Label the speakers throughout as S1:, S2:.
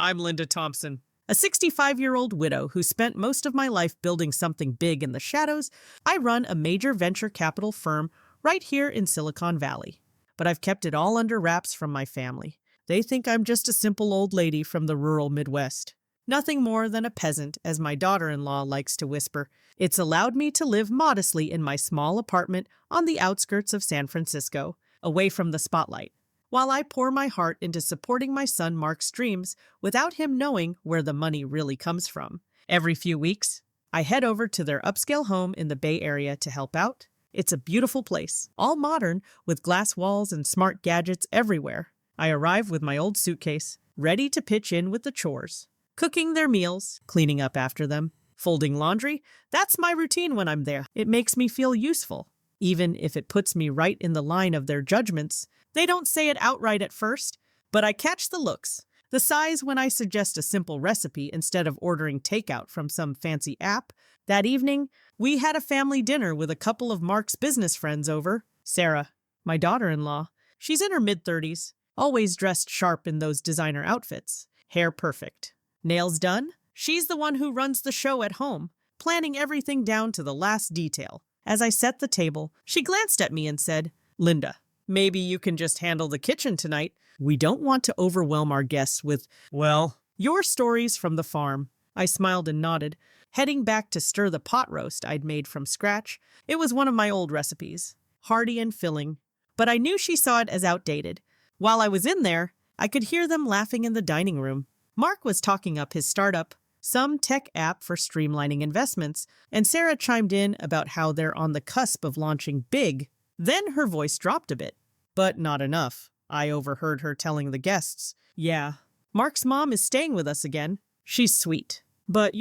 S1: I'm Linda Thompson, a 65-year-old widow who spent most of my life building something big in the shadows. I run a major venture capital firm right here in Silicon Valley. But I've kept it all under wraps from my family. They think I'm just a simple old lady from the rural Midwest. Nothing more than a peasant, as my daughter-in-law likes to whisper. It's allowed me to live modestly in my small apartment on the outskirts of San Francisco, away from the spotlight, while I pour my heart into supporting my son Mark's dreams without him knowing where the money really comes from. Every few weeks, I head over to their upscale home in the Bay Area to help out. It's a beautiful place, all modern, with glass walls and smart gadgets everywhere. I arrive with my old suitcase, ready to pitch in with the chores. Cooking their meals, cleaning up after them, folding laundry. That's my routine when I'm there. It makes me feel useful, even if it puts me right in the line of their judgments. They don't say it outright at first, but I catch the looks. The sighs when I suggest a simple recipe instead of ordering takeout from some fancy app. That evening, we had a family dinner with a couple of Mark's business friends over. Sarah, my daughter-in-law, she's in her mid-30s, always dressed sharp in those designer outfits. Hair perfect. Nails done? She's the one who runs the show at home, planning everything down to the last detail. As I set the table, she glanced at me and said, "Linda, maybe you can just handle the kitchen tonight. We don't want to overwhelm our guests with, well, your stories from the farm." I smiled and nodded, heading back to stir the pot roast I'd made from scratch. It was one of my old recipes, hearty and filling, but I knew she saw it as outdated. While I was in there, I could hear them laughing in the dining room. Mark was talking up his startup, some tech app for streamlining investments, and Sarah chimed in about how they're on the cusp of launching big. Then her voice dropped a bit. But not enough. I overheard her telling the guests, "Yeah, Mark's mom is staying with us again. She's sweet. But,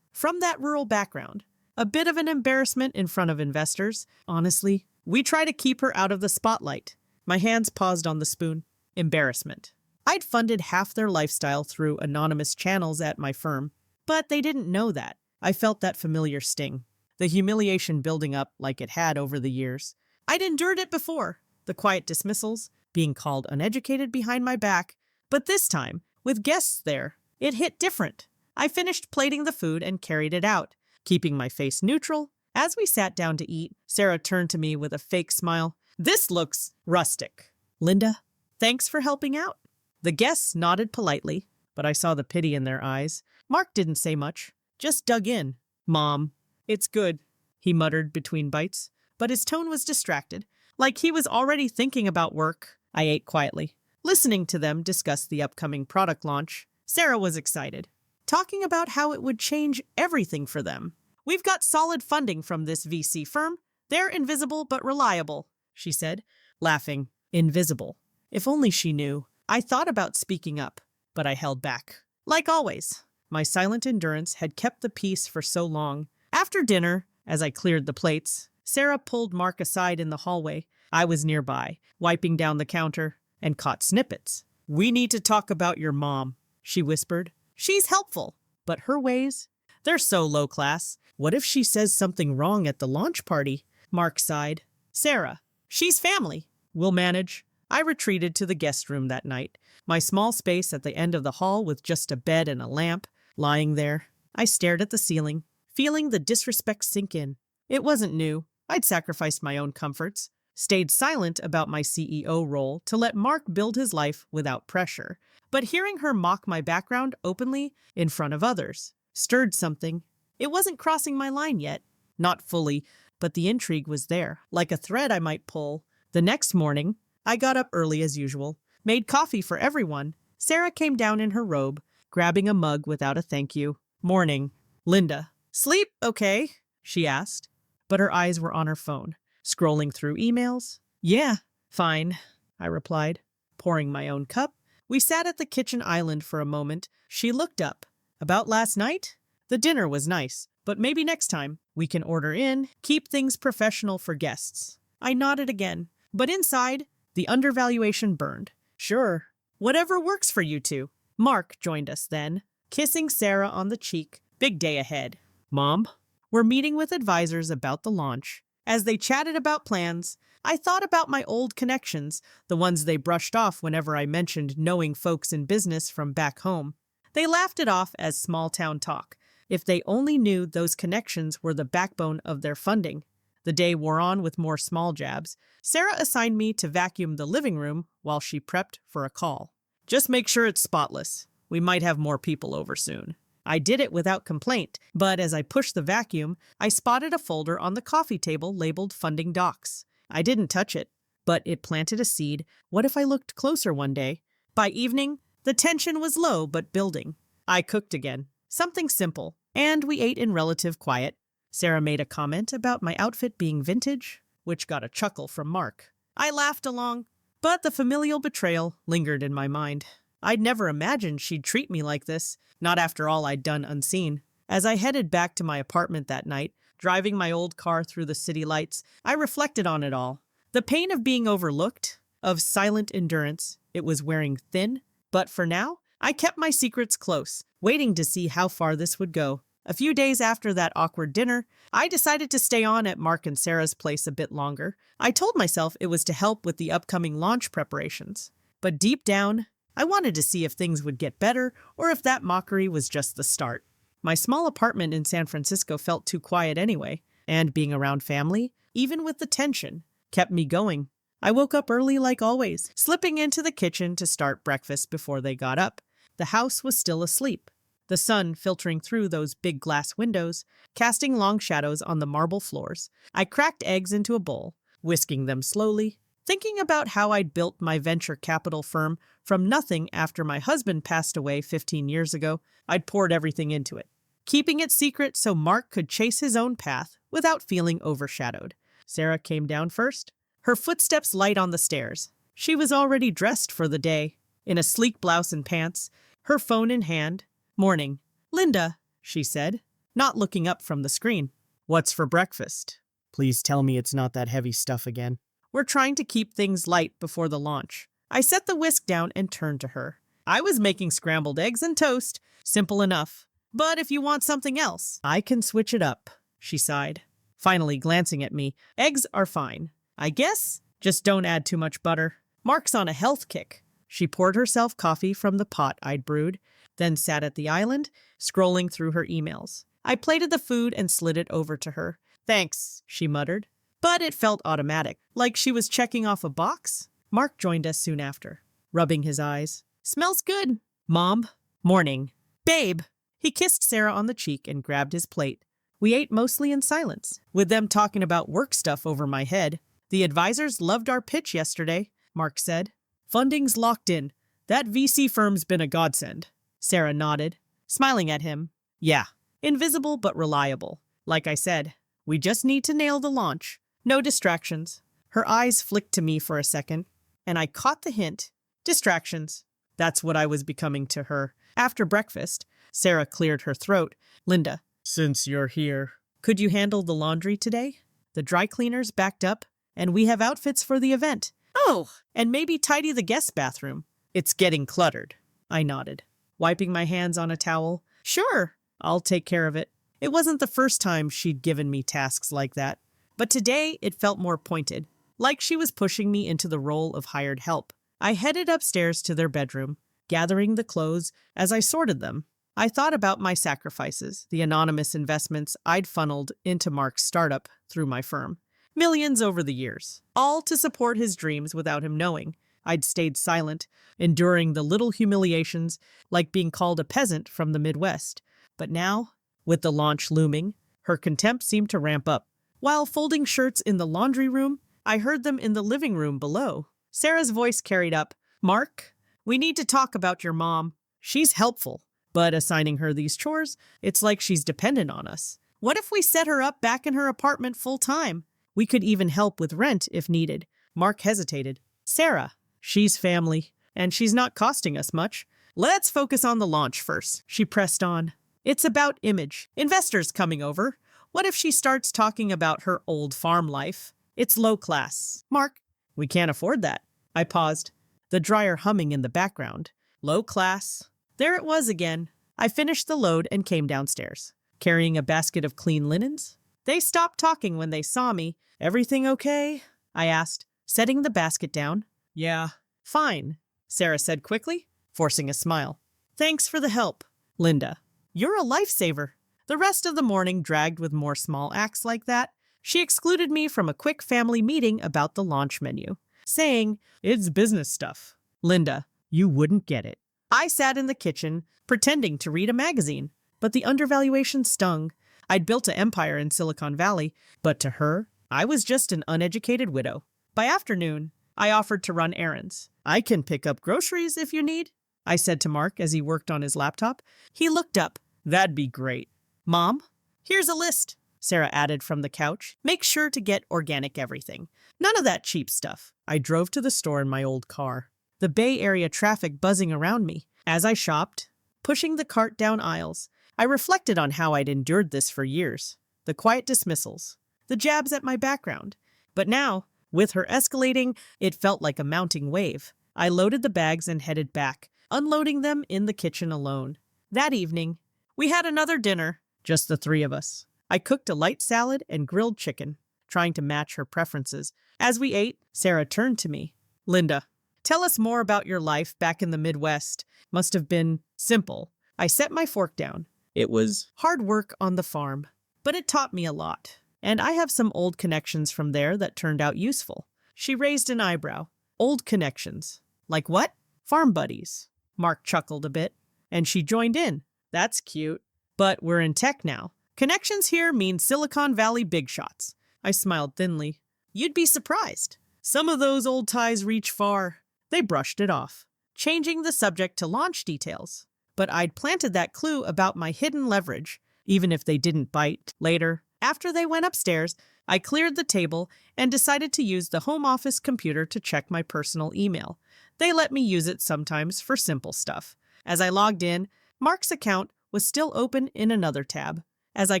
S1: from that rural background, a bit of an embarrassment in front of investors. Honestly, we try to keep her out of the spotlight." My hands paused on the spoon. Embarrassment. I'd funded half their lifestyle through anonymous channels at my firm, but they didn't know that. I felt that familiar sting, the humiliation building up like it had over the years. I'd endured it before, the quiet dismissals, being called uneducated behind my back, but this time, with guests there, it hit different. I finished plating the food and carried it out, keeping my face neutral. As we sat down to eat, Sarah turned to me with a fake smile. "This looks rustic." "Linda, thanks for helping out." The guests nodded politely, but I saw the pity in their eyes. Mark didn't say much, just dug in. "Mom, it's good," he muttered between bites, but his tone was distracted, like he was already thinking about work. I ate quietly, listening to them discuss the upcoming product launch. Sarah was excited, talking about how it would change everything for them. "We've got solid funding from this VC firm. They're invisible but reliable," she said, laughing. Invisible. If only she knew. I thought about speaking up, but I held back. Like always, my silent endurance had kept the peace for so long. After dinner, as I cleared the plates, Sarah pulled Mark aside in the hallway. I was nearby, wiping down the counter, and caught snippets. "We need to talk about your mom," she whispered. "She's helpful, but her ways, they're so low class. What if she says something wrong at the launch party?" Mark sighed. "Sarah, she's family. We'll manage." I retreated to the guest room that night, my small space at the end of the hall with just a bed and a lamp. Lying there, I stared at the ceiling, feeling the disrespect sink in. It wasn't new. I'd sacrificed my own comforts, stayed silent about my CEO role to let Mark build his life without pressure. But hearing her mock my background openly in front of others stirred something. It wasn't crossing my line yet. Not fully, but the intrigue was there, like a thread I might pull. The next morning, I got up early as usual, made coffee for everyone. Sarah came down in her robe, grabbing a mug without a thank you. "Morning, Linda. Sleep okay?" she asked, but her eyes were on her phone, scrolling through emails. "Yeah, fine," I replied, pouring my own cup. We sat at the kitchen island for a moment. She looked up. "About last night? The dinner was nice, but maybe next time we can order in, keep things professional for guests." I nodded again, but inside, the undervaluation burned. "Sure, whatever works for you two." Mark joined us then, kissing Sarah on the cheek. Big day ahead. "Mom, we're meeting with advisors about the launch." As they chatted about plans, I thought about my old connections, the ones they brushed off whenever I mentioned knowing folks in business from back home. They laughed it off as small-town talk. If they only knew those connections were the backbone of their funding. The day wore on with more small jabs. Sarah assigned me to vacuum the living room while she prepped for a call. Just make sure it's spotless. We might have more people over soon. I did it without complaint, but as I pushed the vacuum, I spotted a folder on the coffee table labeled Funding Docs. I didn't touch it, but it planted a seed. What if I looked closer one day? By evening, the tension was low but building. I cooked again. Something simple, and we ate in relative quiet. Sarah made a comment about my outfit being vintage, which got a chuckle from Mark. I laughed along, but the familial betrayal lingered in my mind. I'd never imagined she'd treat me like this, not after all I'd done unseen. As I headed back to my apartment that night, driving my old car through the city lights, I reflected on it all. The pain of being overlooked, of silent endurance. It was wearing thin, but for now, I kept my secrets close, waiting to see how far this would go. A few days after that awkward dinner, I decided to stay on at Mark and Sarah's place a bit longer. I told myself it was to help with the upcoming launch preparations. But deep down, I wanted to see if things would get better or if that mockery was just the start. My small apartment in San Francisco felt too quiet anyway, and being around family, even with the tension, kept me going. I woke up early like always, slipping into the kitchen to start breakfast before they got up. The house was still asleep, the sun filtering through those big glass windows, casting long shadows on the marble floors. I cracked eggs into a bowl, whisking them slowly, thinking about how I'd built my venture capital firm from nothing after my husband passed away 15 years ago. I'd poured everything into it, keeping it secret so Mark could chase his own path without feeling overshadowed. Sarah came down first, her footsteps light on the stairs. She was already dressed for the day, in a sleek blouse and pants, her phone in hand. "Morning. Linda," she said, not looking up from the screen. "What's for breakfast? Please tell me it's not that heavy stuff again." "We're trying to keep things light before the launch." I set the whisk down and turned to her. "I was making scrambled eggs and toast. Simple enough. But if you want something else, I can switch it up," she sighed, finally glancing at me. "Eggs are fine, I guess. Just don't add too much butter." Mark's on a health kick. She poured herself coffee from the pot I'd brewed, then sat at the island, scrolling through her emails. I plated the food and slid it over to her. "Thanks," she muttered. But it felt automatic, like she was checking off a box. Mark joined us soon after, rubbing his eyes. "Smells good." "Mom." "Morning." "Babe." He kissed Sarah on the cheek and grabbed his plate. We ate mostly in silence, with them talking about work stuff over my head. "The advisors loved our pitch yesterday," Mark said. "Funding's locked in. That VC firm's been a godsend." Sarah nodded, smiling at him. "Yeah, invisible but reliable. Like I said, we just need to nail the launch. No distractions." Her eyes flicked to me for a second, and I caught the hint. Distractions. That's what I was becoming to her. After breakfast, Sarah cleared her throat. "Linda, since you're here, could you handle the laundry today? The dry cleaner's backed up, and we have outfits for the event." "Oh, and maybe tidy the guest bathroom. It's getting cluttered." I nodded, wiping my hands on a towel. "Sure, I'll take care of it." It wasn't the first time she'd given me tasks like that, but today it felt more pointed, like she was pushing me into the role of hired help. I headed upstairs to their bedroom, gathering the clothes as I sorted them. I thought about my sacrifices, the anonymous investments I'd funneled into Mark's startup through my firm. Millions over the years, all to support his dreams without him knowing. I'd stayed silent, enduring the little humiliations, like being called a peasant from the Midwest. But now, with the launch looming, her contempt seemed to ramp up. While folding shirts in the laundry room, I heard them in the living room below. Sarah's voice carried up. "Mark, we need to talk about your mom. She's helpful, but assigning her these chores, it's like she's dependent on us. What if we set her up back in her apartment full-time? We could even help with rent if needed." Mark hesitated. "Sarah, she's family, and she's not costing us much. Let's focus on the launch first," she pressed on. "It's about image. Investors coming over. What if she starts talking about her old farm life? It's low class." "Mark, we can't afford that." I paused, the dryer humming in the background. Low class. There it was again. I finished the load and came downstairs, carrying a basket of clean linens. They stopped talking when they saw me. "Everything okay?" I asked, setting the basket down. "Yeah, fine," Sarah said quickly, forcing a smile. Thanks for the help, Linda. You're a lifesaver. The rest of the morning dragged with more small acts like that. She excluded me from a quick family meeting about the launch menu, saying, "It's business stuff." Linda, you wouldn't get it. I sat in the kitchen, pretending to read a magazine, but the undervaluation stung. I'd built an empire in Silicon Valley, but to her, I was just an uneducated widow. By afternoon, I offered to run errands. "I can pick up groceries if you need," I said to Mark as he worked on his laptop. He looked up. "That'd be great." "Mom, here's a list," Sarah added from the couch. "Make sure to get organic everything. None of that cheap stuff." I drove to the store in my old car, the Bay Area traffic buzzing around me. As I shopped, pushing the cart down aisles, I reflected on how I'd endured this for years. The quiet dismissals, the jabs at my background. But now, with her escalating, it felt like a mounting wave. I loaded the bags and headed back, unloading them in the kitchen alone. That evening, we had another dinner, just the three of us. I cooked a light salad and grilled chicken, trying to match her preferences. As we ate, Sarah turned to me. "Linda, tell us more about your life back in the Midwest. Must have been simple." I set my fork down. It was hard work on the farm, but it taught me a lot. And I have some old connections from there that turned out useful. She raised an eyebrow. "Old connections? Like what?" "Farm buddies." Mark chuckled a bit, and she joined in. "That's cute. But we're in tech now. Connections here mean Silicon Valley big shots." I smiled thinly. "You'd be surprised. Some of those old ties reach far." They brushed it off, changing the subject to launch details. But I'd planted that clue about my hidden leverage, even if they didn't bite. Later, after they went upstairs, I cleared the table and decided to use the home office computer to check my personal email. They let me use it sometimes for simple stuff. As I logged in, Mark's account was still open in another tab. As I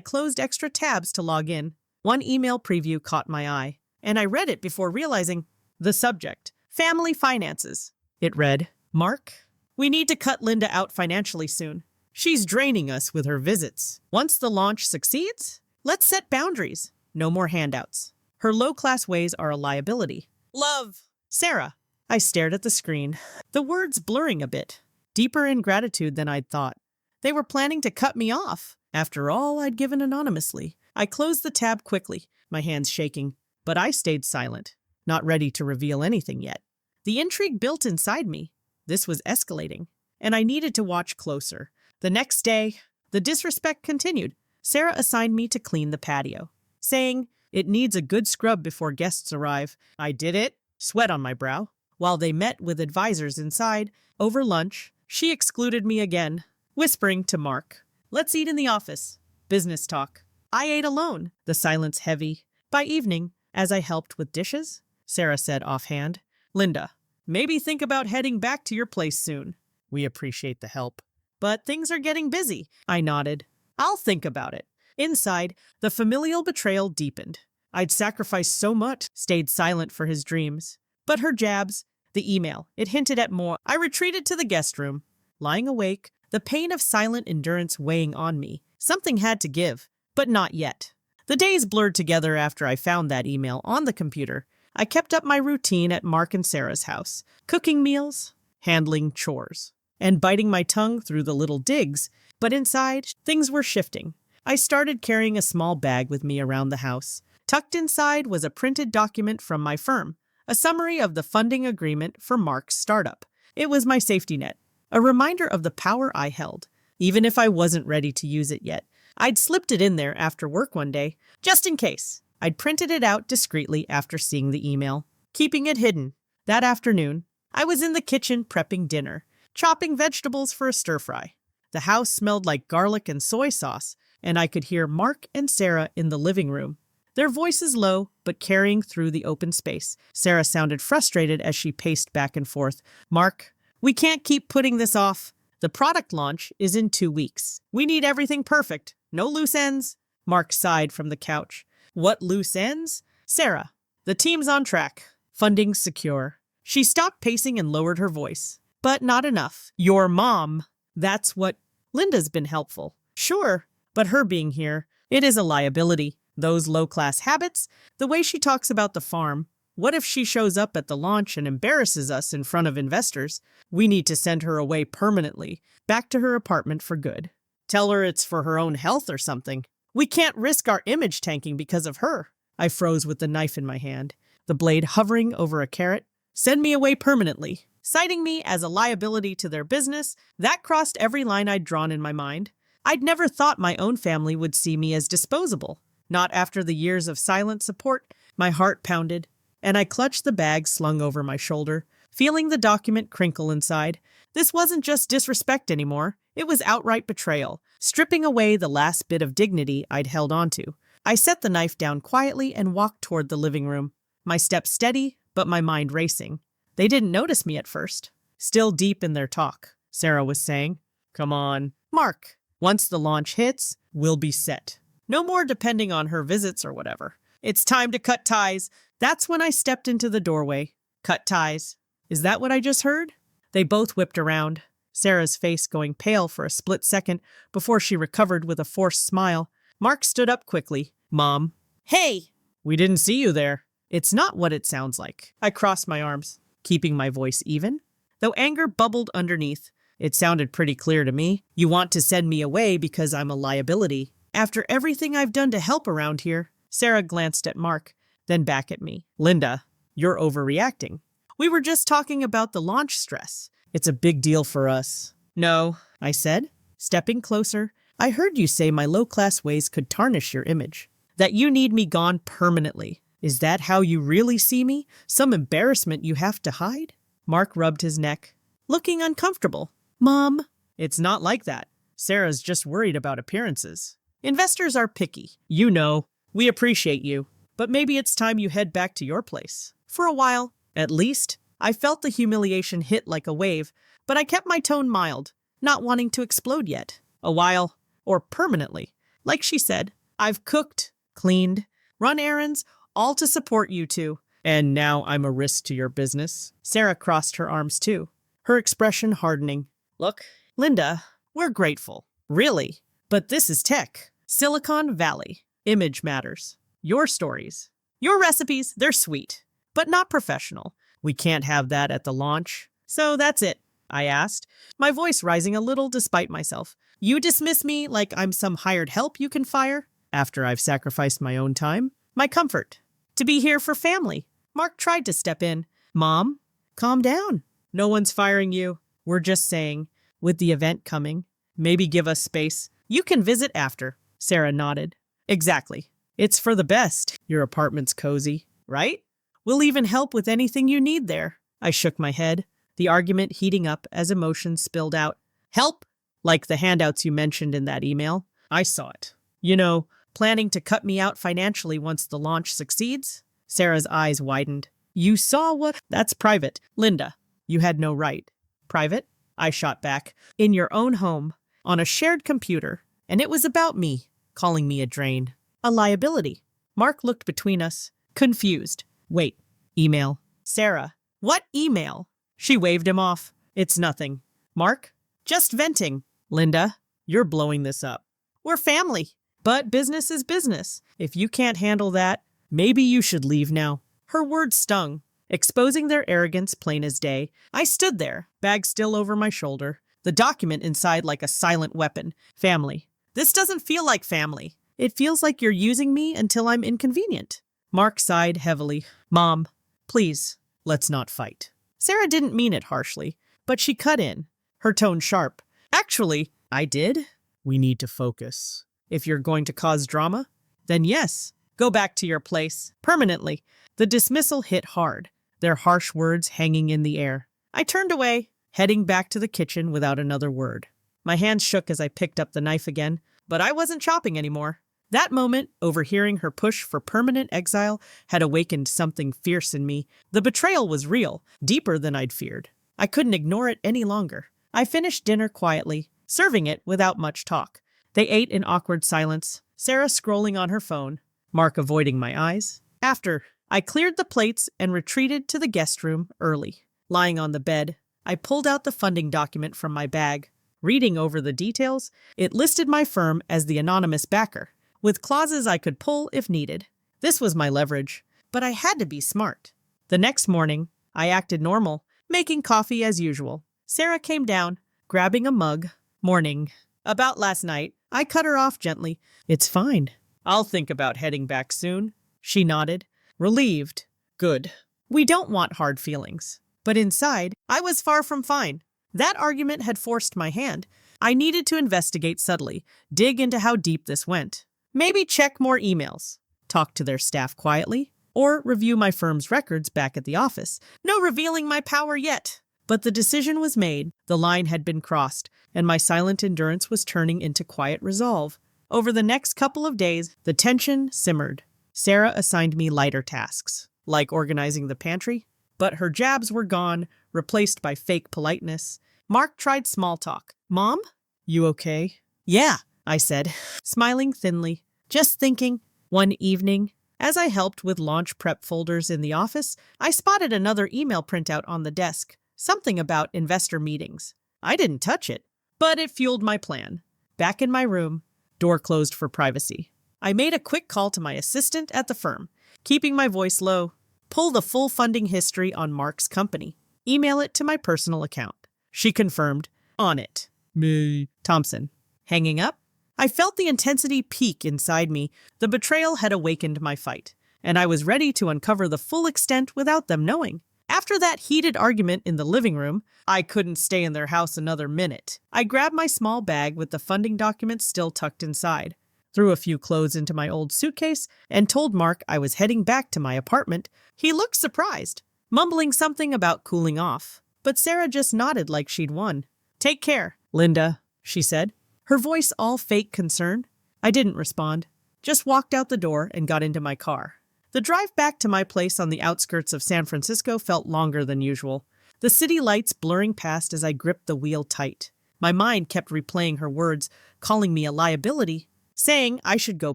S1: closed extra tabs to log in, one email preview caught my eye, and I read it before realizing the subject: family finances. It read, "Mark, we need to cut Linda out financially soon. She's draining us with her visits. Once the launch succeeds, let's set boundaries. No more handouts. Her low-class ways are a liability. Love, Sarah." I stared at the screen, the words blurring a bit, deeper in gratitude than I'd thought. They were planning to cut me off, after all I'd given anonymously. I closed the tab quickly, my hands shaking, but I stayed silent, not ready to reveal anything yet. The intrigue built inside me. This was escalating, and I needed to watch closer. The next day, the disrespect continued. Sarah assigned me to clean the patio, saying, "It needs a good scrub before guests arrive." I did it, sweat on my brow. While they met with advisors inside, over lunch, she excluded me again, whispering to Mark, "Let's eat in the office." Business talk. I ate alone, the silence heavy. By evening, as I helped with dishes, Sarah said offhand, "Linda, maybe think about heading back to your place soon. We appreciate the help, but things are getting busy." I nodded. "I'll think about it." Inside, the familial betrayal deepened. I'd sacrificed so much, stayed silent for his dreams. But her jabs, the email, it hinted at more. I retreated to the guest room. Lying awake, the pain of silent endurance weighing on me. Something had to give, but not yet. The days blurred together after I found that email on the computer. I kept up my routine at Mark and Sarah's house, cooking meals, handling chores, and biting my tongue through the little digs. But inside, things were shifting. I started carrying a small bag with me around the house. Tucked inside was a printed document from my firm, a summary of the funding agreement for Mark's startup. It was my safety net, a reminder of the power I held, even if I wasn't ready to use it yet. I'd slipped it in there after work one day, just in case. I'd printed it out discreetly after seeing the email, keeping it hidden. That afternoon, I was in the kitchen prepping dinner, chopping vegetables for a stir-fry. The house smelled like garlic and soy sauce, and I could hear Mark and Sarah in the living room, their voices low but carrying through the open space. Sarah sounded frustrated as she paced back and forth. "Mark, we can't keep putting this off. The product launch is in 2 weeks. We need everything perfect. No loose ends." Mark sighed from the couch. "What loose ends?" "Sarah, the team's on track. Funding's secure." She stopped pacing and lowered her voice. "But not enough. Your mom, that's what—" "Linda's been helpful." "Sure, but her being here, it is a liability. Those low-class habits, the way she talks about the farm, What if she shows up at the launch and embarrasses us in front of investors? We need to send her away permanently, back to her apartment for good. Tell her it's for her own health or something. We can't risk our image tanking because of her. I froze with the knife in my hand, the blade hovering over a carrot. Send me away permanently. Citing me as a liability to their business, that crossed every line I'd drawn in my mind. I'd never thought my own family would see me as disposable. Not after the years of silent support. My heart pounded, and I clutched the bag slung over my shoulder, feeling the document crinkle inside. This wasn't just disrespect anymore. It was outright betrayal, stripping away the last bit of dignity I'd held onto. I set the knife down quietly and walked toward the living room, my steps steady, but my mind racing. They didn't notice me at first. Still deep in their talk, Sarah was saying, "Come on, Mark. Once the launch hits, we'll be set. No more depending on her visits or whatever. It's time to cut ties." That's when I stepped into the doorway. Cut ties. Is that what I just heard? They both whipped around, Sarah's face going pale for a split second before she recovered with a forced smile. Mark stood up quickly. "Mom." "Hey!" "We didn't see you there." "It's not what it sounds like." I crossed my arms, keeping my voice even, though anger bubbled underneath. It sounded pretty clear to me. "You want to send me away because I'm a liability. After everything I've done to help around here." Sarah glanced at Mark, then back at me. "Linda, you're overreacting. We were just talking about the launch stress. It's a big deal for us." "No," I said, stepping closer. "I heard you say my low-class ways could tarnish your image. That you need me gone permanently. Is that how you really see me? Some embarrassment you have to hide?" Mark rubbed his neck, looking uncomfortable. "Mom." "It's not like that. Sarah's just worried about appearances. Investors are picky. You know. We appreciate you. But maybe it's time you head back to your place. For a while, at least." I felt the humiliation hit like a wave, but I kept my tone mild, not wanting to explode yet. "A while, or permanently. Like she said, I've cooked, cleaned, run errands, all to support you two. And now I'm a risk to your business." Sarah crossed her arms too, her expression hardening. "Look, Linda, we're grateful. Really. But this is tech. Silicon Valley. Image matters. Your stories. Your recipes, they're sweet, but not professional. We can't have that at the launch. So that's it," I asked, my voice rising a little despite myself. "You dismiss me like I'm some hired help you can fire? After I've sacrificed my own time, my comfort, to be here for family." Mark tried to step in. "Mom, calm down. No one's firing you. We're just saying, with the event coming, maybe give us space. You can visit after." Sarah nodded. "Exactly. It's for the best. Your apartment's cozy, right? We'll even help with anything you need there." I shook my head, the argument heating up as emotions spilled out. "Help? Like the handouts you mentioned in that email? I saw it. You know, planning to cut me out financially once the launch succeeds?" Sarah's eyes widened. "You saw what?" "That's private. Linda, you had no right." "Private?" I shot back. "In your own home, on a shared computer. And it was about me, calling me a drain. A liability." Mark looked between us, confused. "Wait, email." "Sarah, what email?" She waved him off. "It's nothing." "Mark, just venting." "Linda, you're blowing this up. We're family, but business is business. If you can't handle that, maybe you should leave now." Her words stung, exposing their arrogance plain as day. I stood there, bag still over my shoulder, the document inside like a silent weapon. "Family. This doesn't feel like family. It feels like you're using me until I'm inconvenient." Mark sighed heavily. "Mom, please, let's not fight." Sarah didn't mean it harshly, but she cut in, her tone sharp. "Actually, I did. We need to focus. If you're going to cause drama, then yes, go back to your place, permanently." The dismissal hit hard, their harsh words hanging in the air. I turned away, heading back to the kitchen without another word. My hands shook as I picked up the knife again, but I wasn't chopping anymore. That moment, overhearing her push for permanent exile, had awakened something fierce in me. The betrayal was real, deeper than I'd feared. I couldn't ignore it any longer. I finished dinner quietly, serving it without much talk. They ate in awkward silence, Sarah scrolling on her phone, Mark avoiding my eyes. After, I cleared the plates and retreated to the guest room early. Lying on the bed, I pulled out the funding document from my bag. Reading over the details, it listed my firm as the anonymous backer, with clauses I could pull if needed. This was my leverage, but I had to be smart. The next morning, I acted normal, making coffee as usual. Sarah came down, grabbing a mug. Morning. About last night, I cut her off gently. It's fine. I'll think about heading back soon. She nodded, relieved. Good. We don't want hard feelings. But inside, I was far from fine. That argument had forced my hand. I needed to investigate subtly, dig into how deep this went. Maybe check more emails, talk to their staff quietly, or review my firm's records back at the office. No revealing my power yet. But the decision was made, the line had been crossed, and my silent endurance was turning into quiet resolve. Over the next couple of days, the tension simmered. Sarah assigned me lighter tasks, like organizing the pantry, but her jabs were gone, replaced by fake politeness. Mark tried small talk. Mom? You okay? Yeah, I said, smiling thinly. Just thinking. One evening, as I helped with launch prep folders in the office, I spotted another email printout on the desk. Something about investor meetings. I didn't touch it, but it fueled my plan. Back in my room, door closed for privacy. I made a quick call to my assistant at the firm, keeping my voice low. Pull the full funding history on Mark's company. Email it to my personal account. She confirmed, on it. Me. Thompson. Hanging up? I felt the intensity peak inside me. The betrayal had awakened my fight, and I was ready to uncover the full extent without them knowing. After that heated argument in the living room, I couldn't stay in their house another minute. I grabbed my small bag with the funding documents still tucked inside, threw a few clothes into my old suitcase, and told Mark I was heading back to my apartment. He looked surprised, mumbling something about cooling off. But Sarah just nodded like she'd won. Take care, Linda, she said, her voice all fake concern. I didn't respond, just walked out the door and got into my car. The drive back to my place on the outskirts of San Francisco felt longer than usual, the city lights blurring past as I gripped the wheel tight. My mind kept replaying her words, calling me a liability, saying I should go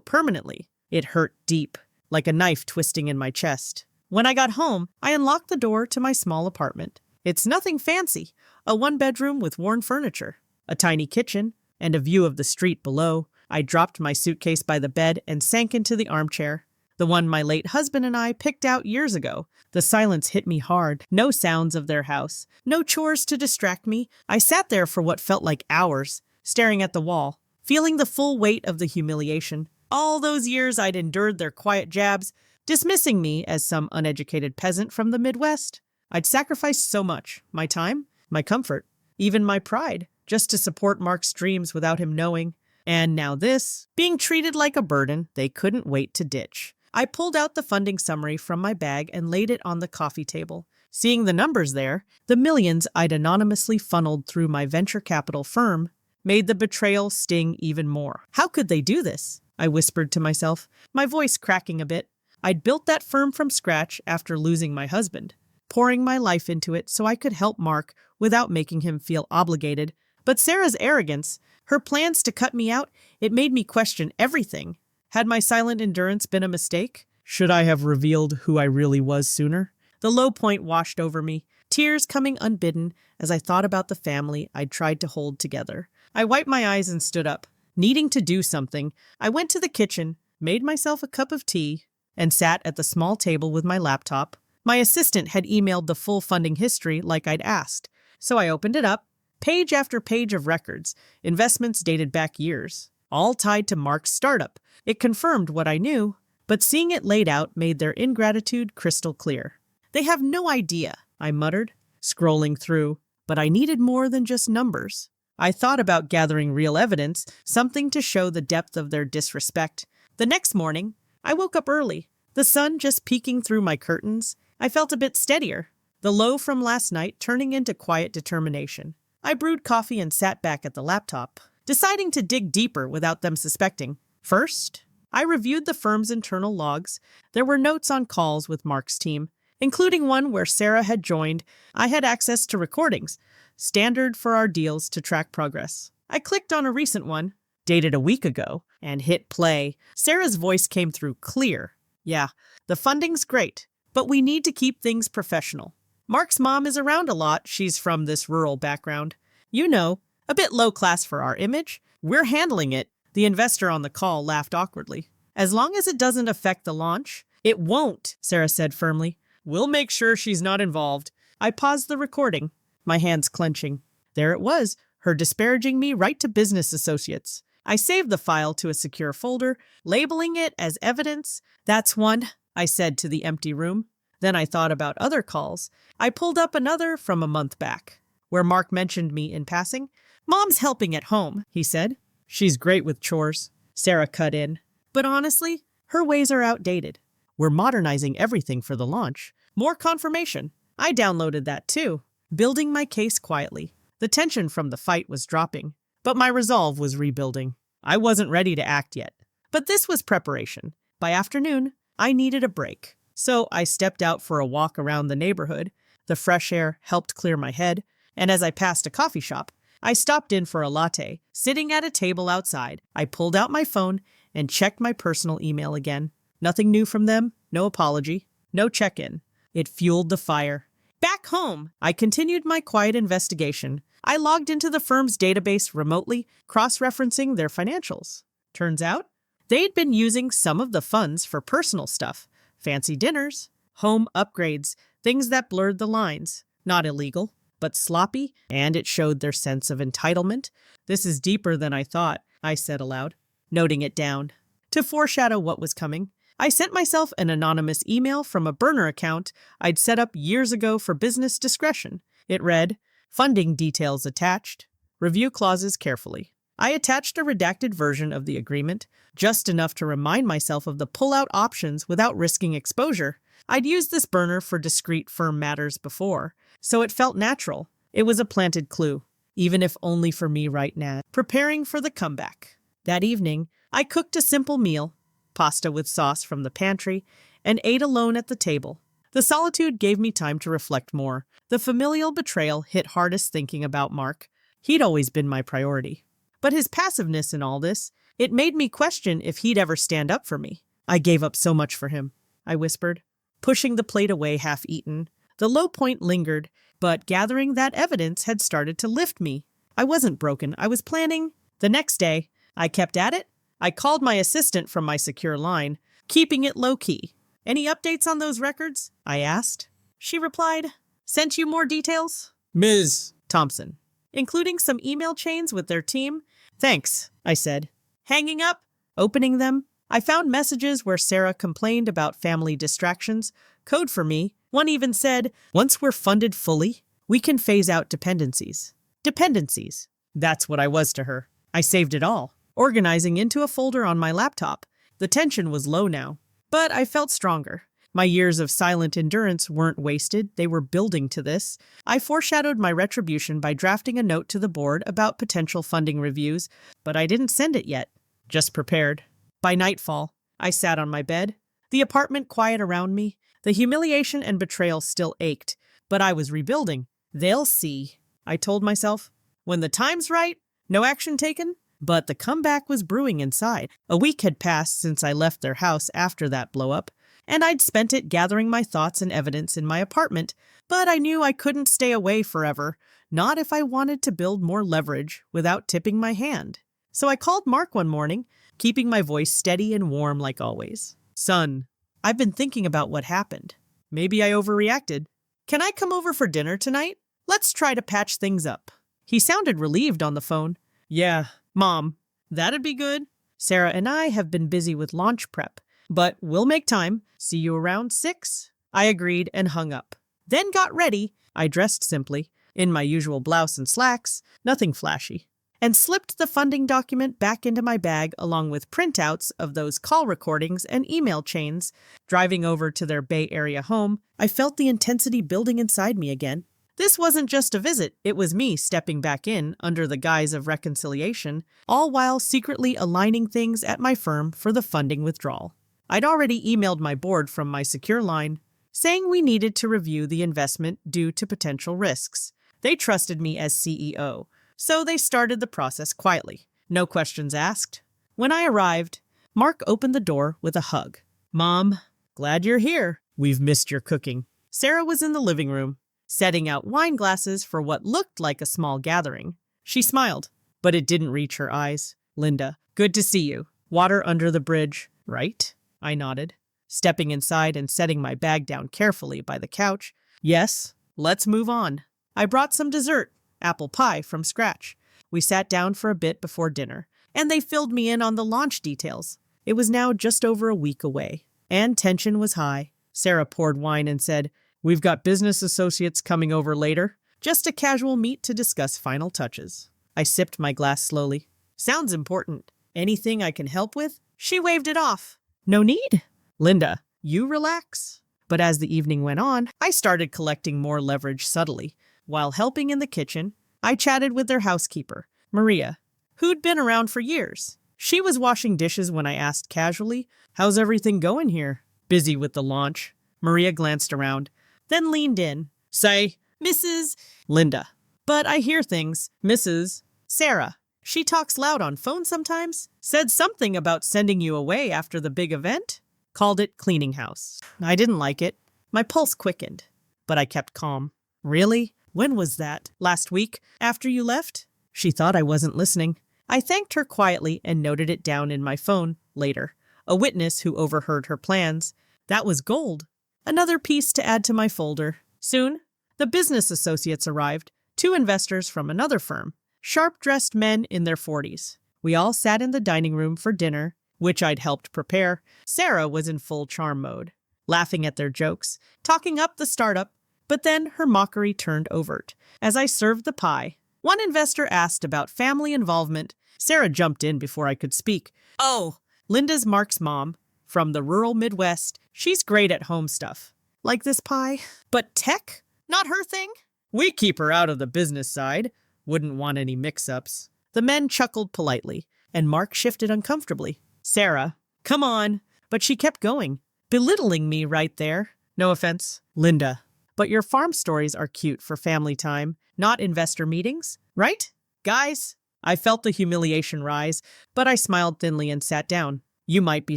S1: permanently. It hurt deep, like a knife twisting in my chest. When I got home, I unlocked the door to my small apartment. It's nothing fancy, a one-bedroom with worn furniture, a tiny kitchen, and a view of the street below. I dropped my suitcase by the bed and sank into the armchair. The one my late husband and I picked out years ago. The silence hit me hard. No sounds of their house. No chores to distract me. I sat there for what felt like hours, staring at the wall, feeling the full weight of the humiliation. All those years I'd endured their quiet jabs, dismissing me as some uneducated peasant from the Midwest. I'd sacrificed so much. My time, my comfort, even my pride, just to support Mark's dreams without him knowing. And now this, being treated like a burden they couldn't wait to ditch. I pulled out the funding summary from my bag and laid it on the coffee table. Seeing the numbers there, the millions I'd anonymously funneled through my venture capital firm, made the betrayal sting even more. How could they do this? I whispered to myself, my voice cracking a bit. I'd built that firm from scratch after losing my husband, pouring my life into it so I could help Mark without making him feel obligated. But Sarah's arrogance, her plans to cut me out, it made me question everything. Had my silent endurance been a mistake? Should I have revealed who I really was sooner? The low point washed over me, tears coming unbidden as I thought about the family I'd tried to hold together. I wiped my eyes and stood up. Needing to do something, I went to the kitchen, made myself a cup of tea, and sat at the small table with my laptop. My assistant had emailed the full funding history like I'd asked, so I opened it up, page after page of records, investments dated back years, all tied to Mark's startup. It confirmed what I knew, but seeing it laid out made their ingratitude crystal clear. They have no idea, I muttered, scrolling through, but I needed more than just numbers. I thought about gathering real evidence, something to show the depth of their disrespect. The next morning, I woke up early, the sun just peeking through my curtains. I felt a bit steadier, the low from last night turning into quiet determination. I brewed coffee and sat back at the laptop, deciding to dig deeper without them suspecting. First, I reviewed the firm's internal logs. There were notes on calls with Mark's team, including one where Sarah had joined. I had access to recordings, standard for our deals to track progress. I clicked on a recent one, dated a week ago, and hit play. Sarah's voice came through clear. Yeah, the funding's great, but we need to keep things professional. Mark's mom is around a lot. She's from this rural background. You know, a bit low class for our image. We're handling it. The investor on the call laughed awkwardly. As long as it doesn't affect the launch. It won't, Sarah said firmly. We'll make sure she's not involved. I paused the recording, my hands clenching. There it was, her disparaging me right to business associates. I saved the file to a secure folder, labeling it as evidence. That's one, I said to the empty room. Then I thought about other calls. I pulled up another from a month back, where Mark mentioned me in passing. Mom's helping at home, he said. She's great with chores, Sarah cut in. But honestly, her ways are outdated. We're modernizing everything for the launch. More confirmation. I downloaded that too, building my case quietly. The tension from the fight was dropping, but my resolve was rebuilding. I wasn't ready to act yet. But this was preparation. By afternoon, I needed a break. So I stepped out for a walk around the neighborhood. The fresh air helped clear my head, and as I passed a coffee shop, I stopped in for a latte. Sitting at a table outside, I pulled out my phone and checked my personal email again. Nothing new from them, no apology, no check-in. It fueled the fire. Back home, I continued my quiet investigation. I logged into the firm's database remotely, cross-referencing their financials. Turns out, they'd been using some of the funds for personal stuff, fancy dinners, home upgrades, things that blurred the lines. Not illegal, but sloppy, and it showed their sense of entitlement. This is deeper than I thought, I said aloud, noting it down. To foreshadow what was coming, I sent myself an anonymous email from a burner account I'd set up years ago for business discretion. It read, "Funding details attached. Review clauses carefully." I attached a redacted version of the agreement, just enough to remind myself of the pull-out options without risking exposure. I'd used this burner for discrete firm matters before, so it felt natural. It was a planted clue, even if only for me right now, preparing for the comeback. That evening, I cooked a simple meal, pasta with sauce from the pantry, and ate alone at the table. The solitude gave me time to reflect more. The familial betrayal hit hardest thinking about Mark. He'd always been my priority. But his passiveness in all this, it made me question if he'd ever stand up for me. I gave up so much for him, I whispered, pushing the plate away half-eaten. The low point lingered, but gathering that evidence had started to lift me. I wasn't broken. I was planning. The next day, I kept at it. I called my assistant from my secure line, keeping it low-key. "Any updates on those records?" I asked. She replied, "Sent you more details?" "Ms. Thompson." "Including some email chains with their team?" "Thanks," I said. Hanging up, opening them, I found messages where Sarah complained about family distractions, code for me. One even said, "Once we're funded fully, we can phase out dependencies." Dependencies. That's what I was to her. I saved it all, organizing into a folder on my laptop. The tension was low now, but I felt stronger. My years of silent endurance weren't wasted, they were building to this. I foreshadowed my retribution by drafting a note to the board about potential funding reviews, but I didn't send it yet. Just prepared. By nightfall, I sat on my bed, the apartment quiet around me. The humiliation and betrayal still ached, but I was rebuilding. They'll see, I told myself. When the time's right, no action taken. But the comeback was brewing inside. A week had passed since I left their house after that blow-up, and I'd spent it gathering my thoughts and evidence in my apartment, but I knew I couldn't stay away forever, not if I wanted to build more leverage without tipping my hand. So I called Mark one morning, keeping my voice steady and warm like always. "Son, I've been thinking about what happened. Maybe I overreacted. Can I come over for dinner tonight? Let's try to patch things up." He sounded relieved on the phone. "Yeah, Mom, that'd be good. Sarah and I have been busy with launch prep, but we'll make time. See you around 6. I agreed and hung up. Then got ready. I dressed simply, in my usual blouse and slacks, nothing flashy, and slipped the funding document back into my bag along with printouts of those call recordings and email chains. Driving over to their Bay Area home, I felt the intensity building inside me again. This wasn't just a visit, it was me stepping back in under the guise of reconciliation, all while secretly aligning things at my firm for the funding withdrawal. I'd already emailed my board from my secure line, saying we needed to review the investment due to potential risks. They trusted me as CEO, so they started the process quietly, no questions asked. When I arrived, Mark opened the door with a hug. "Mom, glad you're here. We've missed your cooking." Sarah was in the living room, setting out wine glasses for what looked like a small gathering. She smiled, but it didn't reach her eyes. "Linda, good to see you. Water under the bridge, right?" I nodded. stepping inside and setting my bag down carefully by the couch. Yes, let's move on. I brought some dessert, apple pie from scratch. We sat down for a bit before dinner, and they filled me in on the launch details. It was now just over a week away, and tension was high. Sarah poured wine and said, "We've got business associates coming over later. Just a casual meet to discuss final touches." I sipped my glass slowly. "Sounds important. Anything I can help with?" She waved it off. "No need. Linda, you relax." But as the evening went on, I started collecting more leverage subtly. While helping in the kitchen, I chatted with their housekeeper, Maria, who'd been around for years. She was washing dishes when I asked casually, "How's everything going here?" "Busy with the launch." Maria glanced around, then leaned in. "Say, Mrs. Linda." "But I hear things." "Mrs. Sarah. She talks loud on phone sometimes. Said something about sending you away after the big event." Called it cleaning house. I didn't like it. My pulse quickened, but I kept calm. "Really? When was that? Last week? After you left?" She thought I wasn't listening. I thanked her quietly and noted it down in my phone later. A witness who overheard her plans. That was gold. Another piece to add to my folder. Soon, the business associates arrived, 2 investors from another firm, sharp-dressed men in their 40s. We all sat in the dining room for dinner, which I'd helped prepare. Sarah was in full charm mode, laughing at their jokes, talking up the startup, but then her mockery turned overt. As I served the pie, one investor asked about family involvement. Sarah jumped in before I could speak. "Oh, Linda's Mark's mom, from the rural Midwest. She's great at home stuff. Like this pie. But tech? Not her thing? We keep her out of the business side. Wouldn't want any mix-ups." The men chuckled politely, and Mark shifted uncomfortably. "Sarah, come on." But she kept going, belittling me right there. "No offense, Linda, but your farm stories are cute for family time, not investor meetings, right? Guys?" I felt the humiliation rise, but I smiled thinly and sat down. "You might be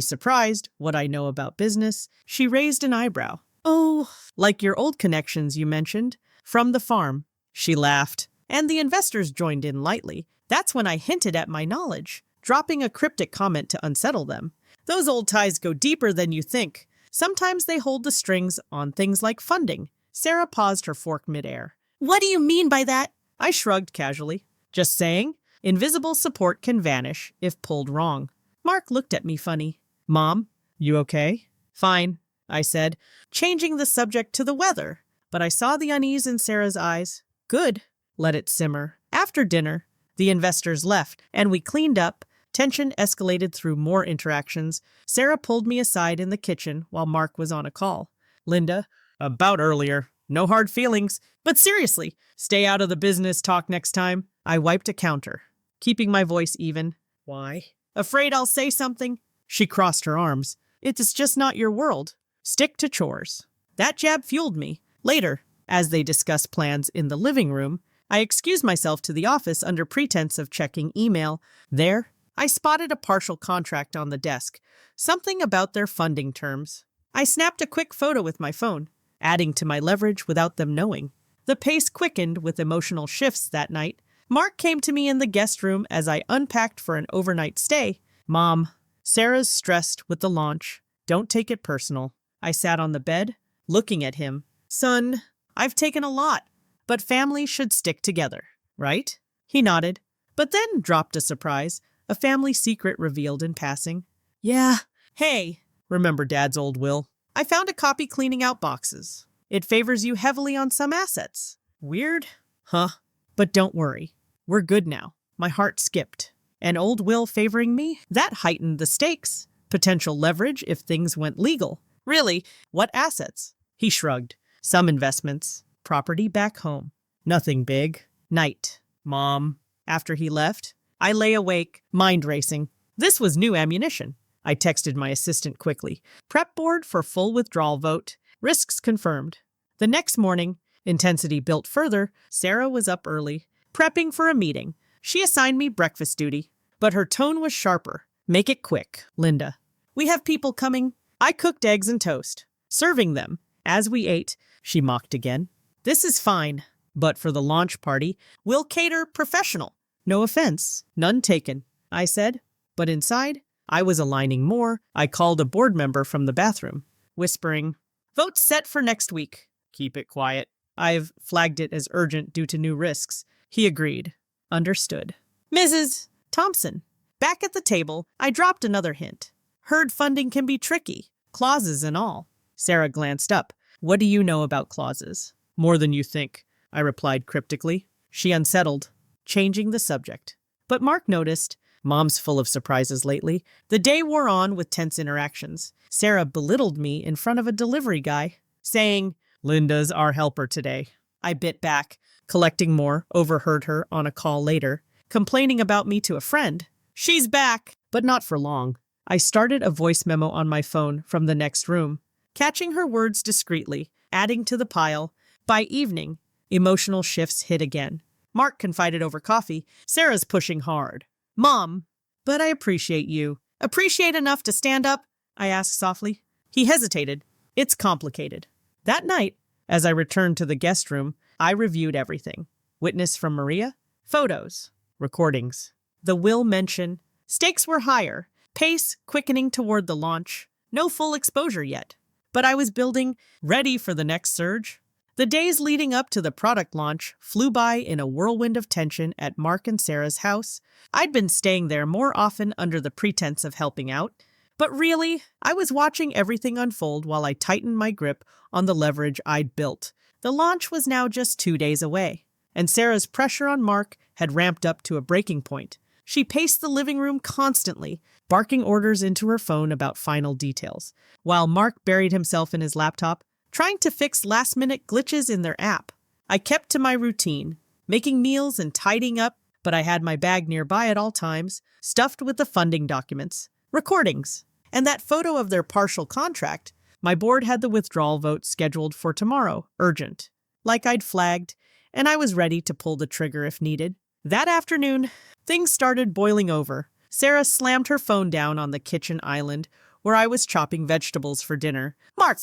S1: surprised what I know about business." She raised an eyebrow. "Oh, like your old connections you mentioned, from the farm." She laughed, and the investors joined in lightly. That's when I hinted at my knowledge, dropping a cryptic comment to unsettle them. "Those old ties go deeper than you think. Sometimes they hold the strings on things like funding." Sarah paused her fork midair. "What do you mean by that?" I shrugged casually. "Just saying, invisible support can vanish if pulled wrong." Mark looked at me funny. "Mom, you okay?" "Fine," I said, changing the subject to the weather. But I saw the unease in Sarah's eyes. "Good." Let it simmer. After dinner, the investors left, and we cleaned up. Tension escalated through more interactions. Sarah pulled me aside in the kitchen while Mark was on a call. "Linda, about earlier. No hard feelings. But seriously, stay out of the business talk next time." I wiped a counter, keeping my voice even. "Why?" "Afraid I'll say something." She crossed her arms. "It's just not your world. Stick to chores." That jab fueled me. Later, as they discussed plans in the living room, I excused myself to the office under pretense of checking email. There, I spotted a partial contract on the desk, something about their funding terms. I snapped a quick photo with my phone, adding to my leverage without them knowing. The pace quickened with emotional shifts that night. Mark came to me in the guest room as I unpacked for an overnight stay. "Mom, Sarah's stressed with the launch. Don't take it personal." I sat on the bed, looking at him. "Son, I've taken a lot, but family should stick together, right?" He nodded, but then dropped a surprise, a family secret revealed in passing. "Yeah. Hey, remember Dad's old will? I found a copy cleaning out boxes. It favors you heavily on some assets." "Weird?" "Huh? But don't worry. We're good now." My heart skipped. An old will favoring me? That heightened the stakes. Potential leverage if things went legal. "Really? What assets?" He shrugged. "Some investments. Property back home. Nothing big." Night. "Mom." After he left, I lay awake, mind racing. This was new ammunition. I texted my assistant quickly. "Prep board for full withdrawal vote. Risks confirmed." The next morning, intensity built further. Sarah was up early, prepping for a meeting. She assigned me breakfast duty, but her tone was sharper. "Make it quick, Linda. We have people coming." I cooked eggs and toast, serving them. As we ate, she mocked again. "This is fine, but for the launch party, we'll cater professional." "No offense, none taken," I said, but inside, I was aligning more. I called a board member from the bathroom, whispering, "Vote set for next week." "Keep it quiet." "I've flagged it as urgent due to new risks." He agreed. Understood. Mrs. Thompson. Back at the table, I dropped another hint. Herd funding can be tricky, clauses and all. Sarah glanced up. "What do you know about clauses?" "More than you think," I replied cryptically. She unsettled, changing the subject. But Mark noticed. Mom's full of surprises lately. The day wore on with tense interactions. Sarah belittled me in front of a delivery guy, saying, "Linda's our helper today." I bit back, collecting more, overheard her on a call later, complaining about me to a friend. "She's back!" But not for long. I started a voice memo on my phone from the next room, catching her words discreetly, adding to the pile. By evening, emotional shifts hit again. Mark confided over coffee, "Sarah's pushing hard." "Mom, but I appreciate you." "Appreciate enough to stand up?" I asked softly. He hesitated. "It's complicated." That night, as I returned to the guest room, I reviewed everything. Witness from Maria, photos, recordings. The will mention, stakes were higher, pace quickening toward the launch. No full exposure yet. But I was building, ready for the next surge. The days leading up to the product launch flew by in a whirlwind of tension at Mark and Sarah's house. I'd been staying there more often under the pretense of helping out. But really, I was watching everything unfold while I tightened my grip on the leverage I'd built. The launch was now just 2 days away, and Sarah's pressure on Mark had ramped up to a breaking point. She paced the living room constantly, barking orders into her phone about final details, while Mark buried himself in his laptop, trying to fix last-minute glitches in their app. I kept to my routine, making meals and tidying up, but I had my bag nearby at all times, stuffed with the funding documents, recordings, and that photo of their partial contract. My board had the withdrawal vote scheduled for tomorrow, urgent, like I'd flagged, and I was ready to pull the trigger if needed. That afternoon, things started boiling over. Sarah slammed her phone down on the kitchen island where I was chopping vegetables for dinner. "Mark,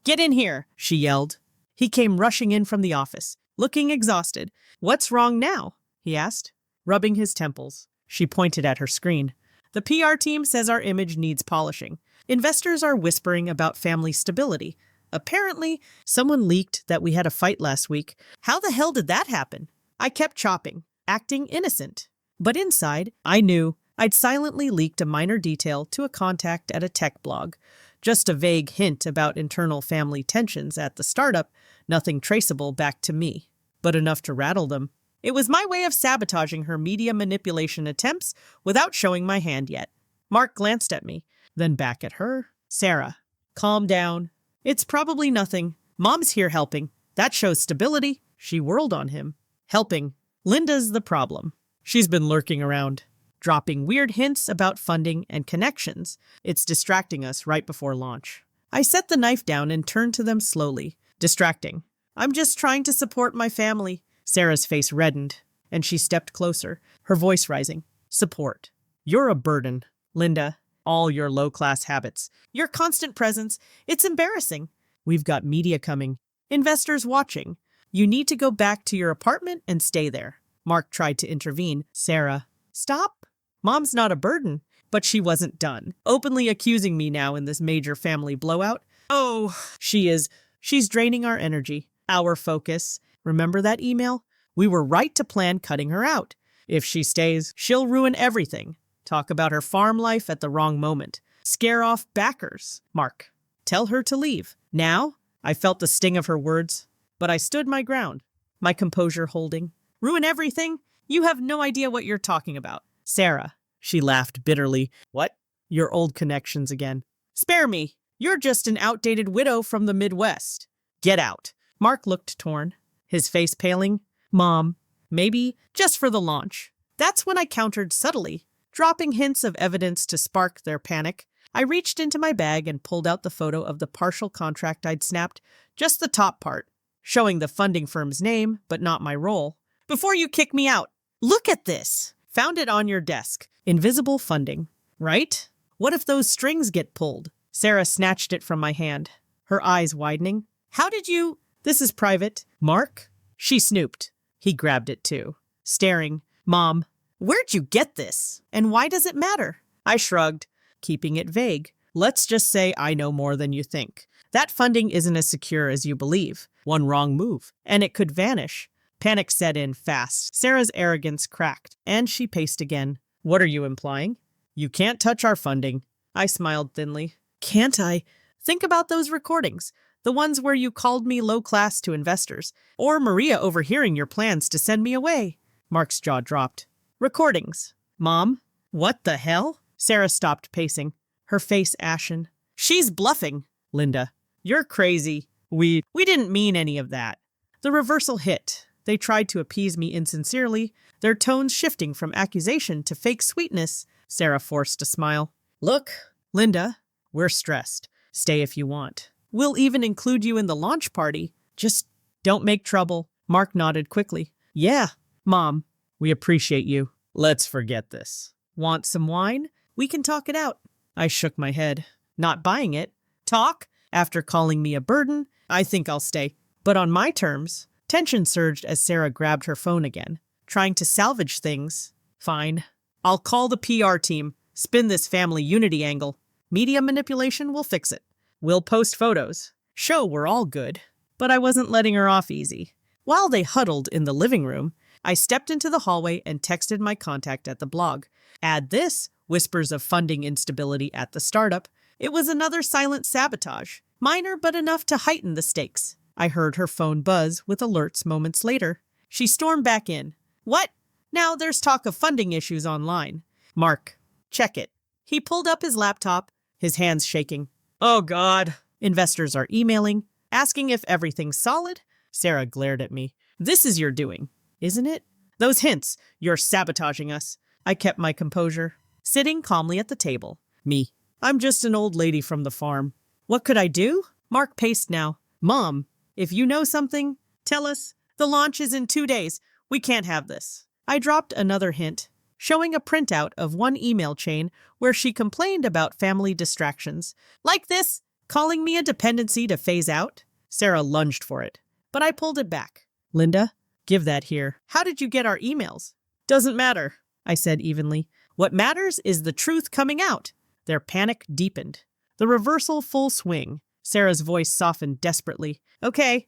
S1: get in here," she yelled. He came rushing in from the office, looking exhausted. "What's wrong now?" he asked, rubbing his temples. She pointed at her screen. "The PR team says our image needs polishing. Investors are whispering about family stability. Apparently, someone leaked that we had a fight last week. How the hell did that happen?" I kept chopping, acting innocent. But inside, I knew I'd silently leaked a minor detail to a contact at a tech blog. Just a vague hint about internal family tensions at the startup, nothing traceable back to me, but enough to rattle them. It was my way of sabotaging her media manipulation attempts without showing my hand yet. Mark glanced at me, then back at her. "Sarah, calm down. It's probably nothing. Mom's here helping. That shows stability." She whirled on him. "Helping. Linda's the problem. She's been lurking around, dropping weird hints about funding and connections. It's distracting us right before launch." I set the knife down and turned to them slowly. "Distracting. I'm just trying to support my family." Sarah's face reddened, and she stepped closer, her voice rising. "Support. You're a burden, Linda. All your low-class habits. Your constant presence. It's embarrassing. We've got media coming. Investors watching. You need to go back to your apartment and stay there." Mark tried to intervene. "Sarah, stop. Mom's not a burden." But she wasn't done, openly accusing me now in this major family blowout. "Oh, she is. She's draining our energy, our focus. Remember that email? We were right to plan cutting her out. If she stays, she'll ruin everything. Talk about her farm life at the wrong moment. Scare off backers. Mark, tell her to leave. Now?" I felt the sting of her words, but I stood my ground, my composure holding. "Ruin everything? You have no idea what you're talking about." "Sarah," she laughed bitterly. "What? Your old connections again." "Spare me. You're just an outdated widow from the Midwest. Get out." Mark looked torn, his face paling. "Mom, maybe just for the launch." That's when I countered subtly, dropping hints of evidence to spark their panic. I reached into my bag and pulled out the photo of the partial contract I'd snapped, just the top part, showing the funding firm's name, but not my role. "Before you kick me out, look at this. Found it on your desk. Invisible funding, right? What if those strings get pulled?" Sarah snatched it from my hand, her eyes widening. "How did you—" "This is private. Mark?" She snooped. He grabbed it too, staring. "Mom, where'd you get this? And why does it matter?" I shrugged. keeping it vague. Let's just say I know more than you think. That funding isn't as secure as you believe. One wrong move, and it could vanish. Panic set in fast. Sarah's arrogance cracked, and she paced again. What are you implying? You can't touch our funding. I smiled thinly. Can't I? Think about those recordings. The ones where you called me low class to investors, or Maria overhearing your plans to send me away. Mark's jaw dropped. Recordings. Mom? What the hell? Sarah stopped pacing, her face ashen. She's bluffing, Linda. You're crazy. We didn't mean any of that. The reversal hit. They tried to appease me insincerely, their tones shifting from accusation to fake sweetness. Sarah forced a smile. Look, Linda, we're stressed. Stay if you want. We'll even include you in the launch party. Just don't make trouble. Mark nodded quickly. Yeah, Mom, we appreciate you. Let's forget this. Want some wine? We can talk it out. I shook my head. Not buying it. Talk? After calling me a burden, I think I'll stay. But on my terms. Tension surged as Sarah grabbed her phone again, trying to salvage things. Fine. I'll call the PR team, spin this family unity angle. Media manipulation will fix it. We'll post photos. Show we're all good. But I wasn't letting her off easy. While they huddled in the living room, I stepped into the hallway and texted my contact at the blog. Add this, whispers of funding instability at the startup. It was another silent sabotage, minor but enough to heighten the stakes. I heard her phone buzz with alerts moments later. She stormed back in. What? Now there's talk of funding issues online. Mark, check it. He pulled up his laptop, his hands shaking. Oh, God. Investors are emailing, asking if everything's solid. Sarah glared at me. This is your doing, isn't it? Those hints. You're sabotaging us. I kept my composure, sitting calmly at the table. Me. I'm just an old lady from the farm. What could I do? Mark paced now. Mom, if you know something, tell us. The launch is in 2 days. We can't have this. I dropped another hint, showing a printout of one email chain where she complained about family distractions. Like this, calling me a dependency to phase out? Sarah lunged for it, but I pulled it back. Linda, give that here. How did you get our emails? Doesn't matter, I said evenly. What matters is the truth coming out. Their panic deepened. The reversal full swing. Sarah's voice softened desperately. Okay,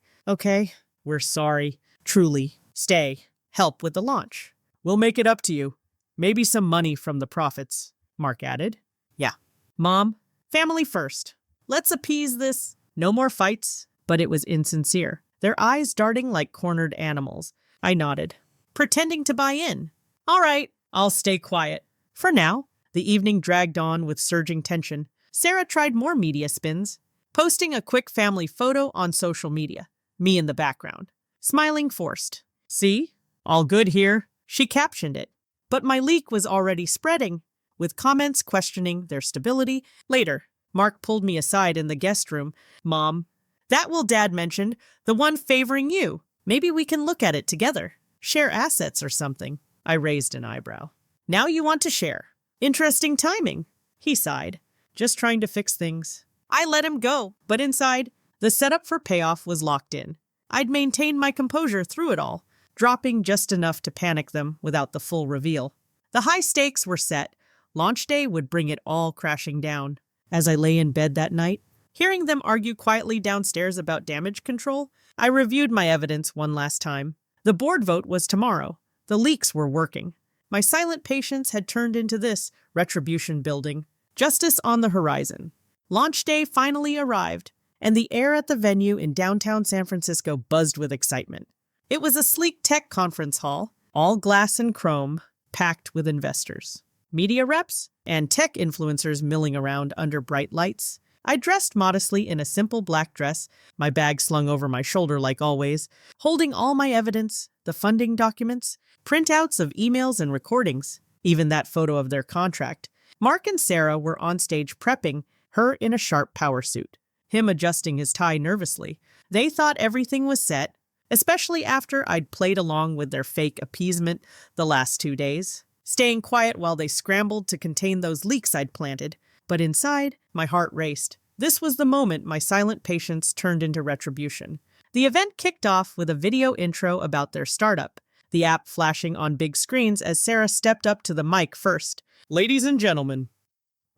S1: we're sorry. Truly. Stay. Help with the launch. We'll make it up to you. Maybe some money from the profits, Mark added. Yeah. Mom, family first. Let's appease this. No more fights. But it was insincere, their eyes darting like cornered animals. I nodded, pretending to buy in. All right, I'll stay quiet. For now. The evening dragged on with surging tension. Sarah tried more media spins, posting a quick family photo on social media, me in the background, smiling forced. See? All good here. She captioned it. But my leak was already spreading, with comments questioning their stability. Later, Mark pulled me aside in the guest room. Mom, that will Dad mentioned, the one favoring you. Maybe we can look at it together. Share assets or something. I raised an eyebrow. Now you want to share. Interesting timing. He sighed, just trying to fix things. I let him go, but inside, the setup for payoff was locked in. I'd maintained my composure through it all, dropping just enough to panic them without the full reveal. The high stakes were set. Launch day would bring it all crashing down. As I lay in bed that night, hearing them argue quietly downstairs about damage control, I reviewed my evidence one last time. The board vote was tomorrow. The leaks were working. My silent patience had turned into this, retribution building. Justice on the horizon. Launch day finally arrived, and the air at the venue in downtown San Francisco buzzed with excitement. It was a sleek tech conference hall, all glass and chrome, packed with investors. Media reps and tech influencers milling around under bright lights. I dressed modestly in a simple black dress, my bag slung over my shoulder like always, holding all my evidence, the funding documents, printouts of emails and recordings, even that photo of their contract. Mark and Sarah were on stage prepping, her in a sharp power suit, him adjusting his tie nervously. They thought everything was set, especially after I'd played along with their fake appeasement the last 2 days, staying quiet while they scrambled to contain those leaks I'd planted. But inside, my heart raced. This was the moment my silent patience turned into retribution. The event kicked off with a video intro about their startup, the app flashing on big screens as Sarah stepped up to the mic first. Ladies and gentlemen,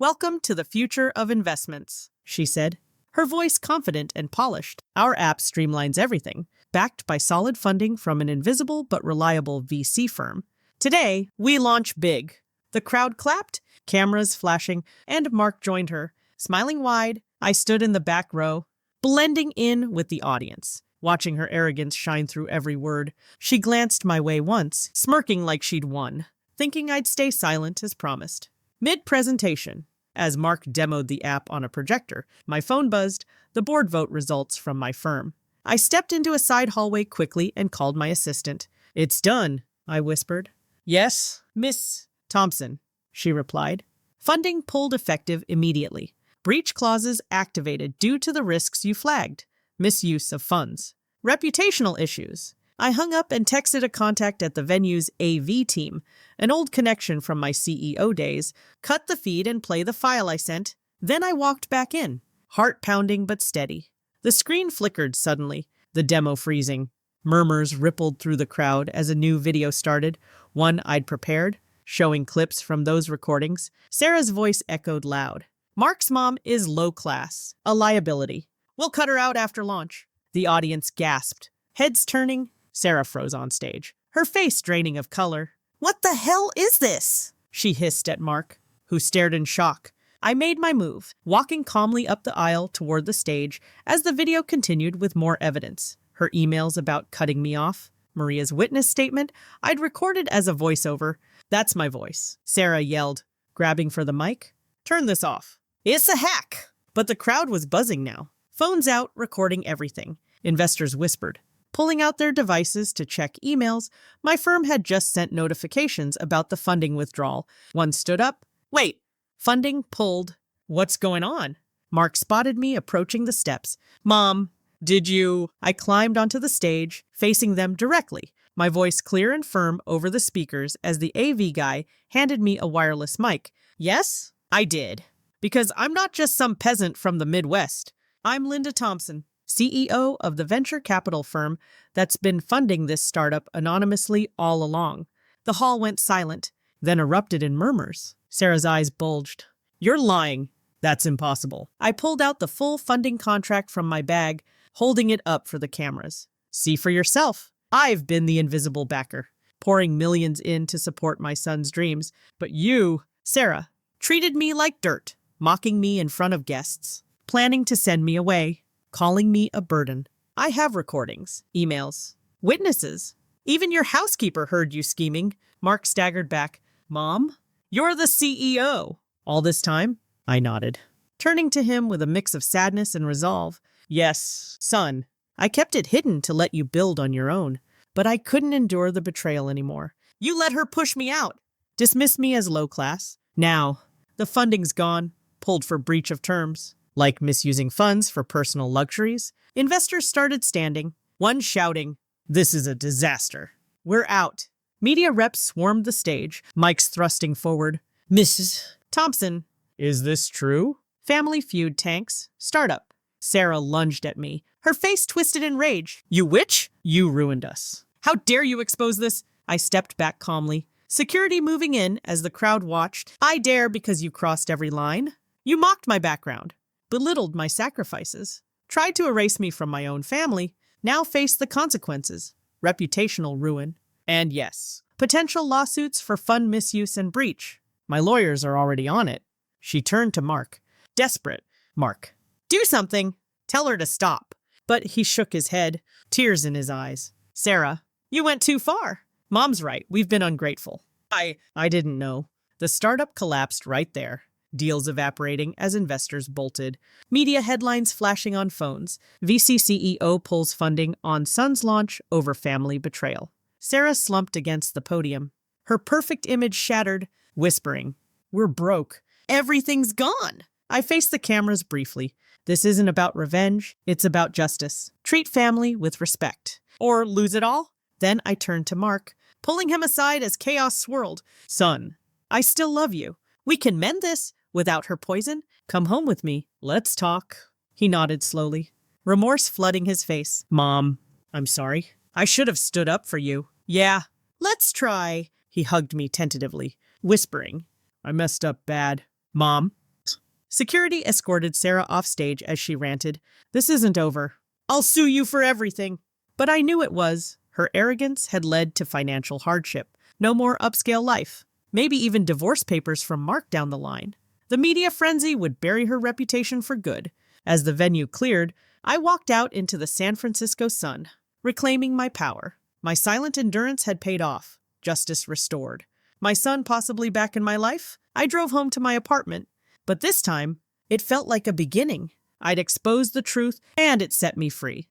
S1: Welcome to the future of investments, she said, her voice confident and polished. Our app streamlines everything, backed by solid funding from an invisible but reliable VC firm. Today, we launch big. The crowd clapped, cameras flashing, and Mark joined her. Smiling wide, I stood in the back row, blending in with the audience, watching her arrogance shine through every word. She glanced my way once, smirking like she'd won, thinking I'd stay silent as promised. Mid-presentation, as Mark demoed the app on a projector, my phone buzzed, the board vote results from my firm. I stepped into a side hallway quickly and called my assistant. "It's done," I whispered. "Yes, Miss Thompson," she replied. Funding pulled effective immediately. Breach clauses activated due to the risks you flagged. Misuse of funds. Reputational issues. I hung up and texted a contact at the venue's AV team, an old connection from my CEO days, cut the feed and play the file I sent. Then I walked back in, heart pounding but steady. The screen flickered suddenly, the demo freezing. Murmurs rippled through the crowd as a new video started, one I'd prepared, showing clips from those recordings. Sarah's voice echoed loud. "Mark's mom is low class, a liability. We'll cut her out after launch." The audience gasped. Heads turning, Sarah froze on stage, her face draining of color. "What the hell is this?" she hissed at Mark, who stared in shock. I made my move, walking calmly up the aisle toward the stage as the video continued with more evidence. Her emails about cutting me off, Maria's witness statement I'd recorded as a voiceover. "That's my voice," Sarah yelled, grabbing for the mic. "Turn this off." "It's a hack!" But the crowd was buzzing now. Phones out, recording everything. Investors whispered, pulling out their devices to check emails. My firm had just sent notifications about the funding withdrawal. One stood up. "Wait, funding pulled. What's going on?" Mark spotted me approaching the steps. "Mom, did you—" I climbed onto the stage, facing them directly, my voice clear and firm over the speakers as the AV guy handed me a wireless mic. "Yes, I did. Because I'm not just some peasant from the Midwest. I'm Linda Thompson, CEO of the venture capital firm that's been funding this startup anonymously all along." The hall went silent, then erupted in murmurs. Sarah's eyes bulged. "You're lying. That's impossible." I pulled out the full funding contract from my bag, holding it up for the cameras. "See for yourself. I've been the invisible backer, pouring millions in to support my son's dreams. But you, Sarah, treated me like dirt, mocking me in front of guests, planning to send me away, calling me a burden. I have recordings, emails, witnesses. Even your housekeeper heard you scheming." Mark staggered back. "Mom, you're the CEO." "All this time?" I nodded, turning to him with a mix of sadness and resolve. "Yes, son. I kept it hidden to let you build on your own, but I couldn't endure the betrayal anymore. You let her push me out, dismiss me as low class. Now, the funding's gone, pulled for breach of terms, like misusing funds for personal luxuries." Investors started standing, one shouting, "This is a disaster. We're out." Media reps swarmed the stage, mics thrusting forward. "Mrs. Thompson, is this true?" Family Feud tanks. Startup. Sarah lunged at me, her face twisted in rage. "You witch! You ruined us. How dare you expose this?" I stepped back calmly, security moving in as the crowd watched. "I dare because you crossed every line. You mocked my background, belittled my sacrifices, tried to erase me from my own family, now face the consequences. Reputational ruin. And yes, potential lawsuits for fund misuse and breach. My lawyers are already on it." She turned to Mark. Desperate. "Mark, do something. Tell her to stop." But he shook his head, tears in his eyes. "Sarah, you went too far. Mom's right. We've been ungrateful." I didn't know. The startup collapsed right there. Deals evaporating as investors bolted. Media headlines flashing on phones. VC CEO pulls funding on son's launch over family betrayal. Sarah slumped against the podium, her perfect image shattered, whispering, "We're broke. Everything's gone." I faced the cameras briefly. This isn't about revenge. It's about justice. Treat family with respect. Or lose it all? Then I turned to Mark, pulling him aside as chaos swirled. "Son, I still love you. We can mend this without her poison. Come home with me. Let's talk." He nodded slowly, remorse flooding his face. "Mom, I'm sorry. I should have stood up for you." "Yeah, let's try." He hugged me tentatively, whispering, "I messed up bad. Mom, Security escorted Sarah off stage as she ranted, "This isn't over. I'll sue you for everything." But I knew it was. Her arrogance had led to financial hardship. No more upscale life. Maybe even divorce papers from Mark down the line. The media frenzy would bury her reputation for good. As the venue cleared, I walked out into the San Francisco sun, reclaiming my power. My silent endurance had paid off. Justice restored. My son possibly back in my life? I drove home to my apartment. But this time, it felt like a beginning. I'd exposed the truth, and it set me free.